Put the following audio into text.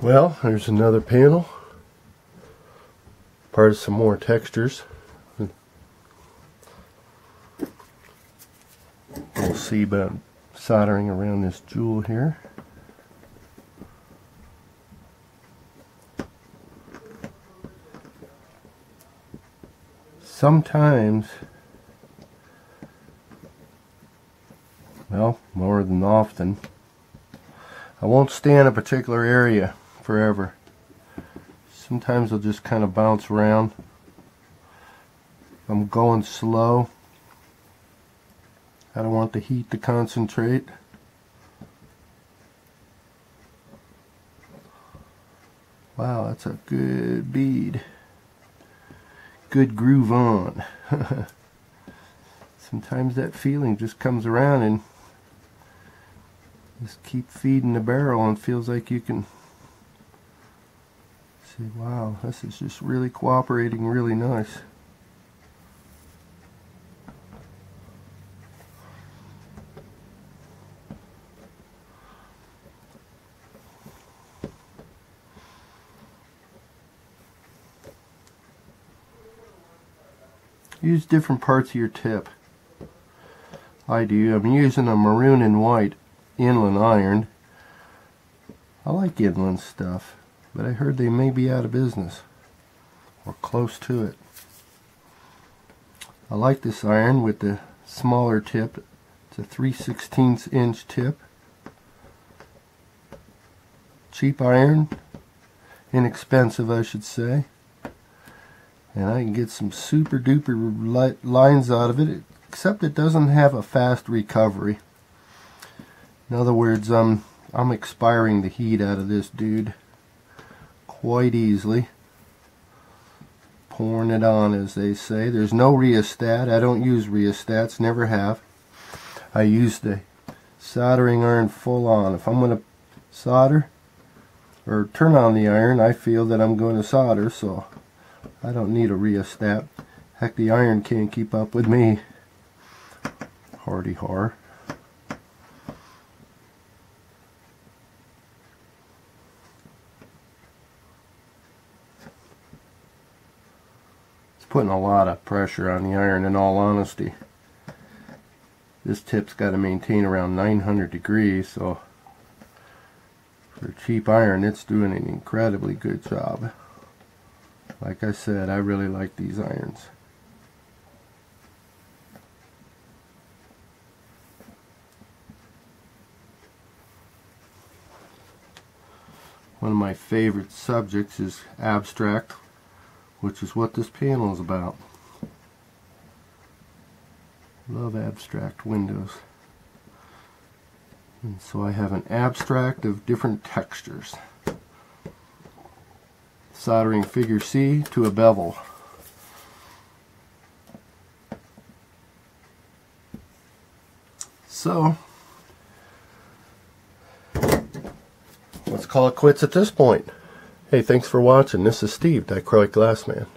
Well, there's another panel, part of some more textures. We'll see about soldering around this jewel here. Sometimes, well, more than often, I won't stay in a particular area forever. Sometimes I'll just kind of bounce around. If I'm going slow, I don't want the heat to concentrate. Wow, that's a good bead. Good groove on. Sometimes that feeling just comes around and just keep feeding the barrel and feels like you can see, wow, this is just really cooperating really nice. Use different parts of your tip. I do. I'm using a maroon and white inland iron. I like inland stuff, but I heard they may be out of business, or close to it. I like this iron with the smaller tip. It's a 3/16 inch tip. Cheap iron, inexpensive I should say. And I can get some super duper lines out of it, except it doesn't have a fast recovery. In other words, I'm expiring the heat out of this dude quite easily. Pouring it on, as they say. There's no rheostat. I don't use rheostats, never have. I use the soldering iron full on. If I'm going to solder or turn on the iron, I feel that I'm going to solder, so I don't need a rheostat. Heck, the iron can't keep up with me. Hardy har. It's putting a lot of pressure on the iron, in all honesty. This tip's got to maintain around 900 degrees, so for cheap iron it's doing an incredibly good job. Like I said, I really like these irons. One of my favorite subjects is abstract, which is what this panel is about. Love abstract windows. And so I have an abstract of different textures. Soldering figure C to a bevel. So, let's call it quits at this point. Hey, thanks for watching. This is Steve, Dichroic Glassman.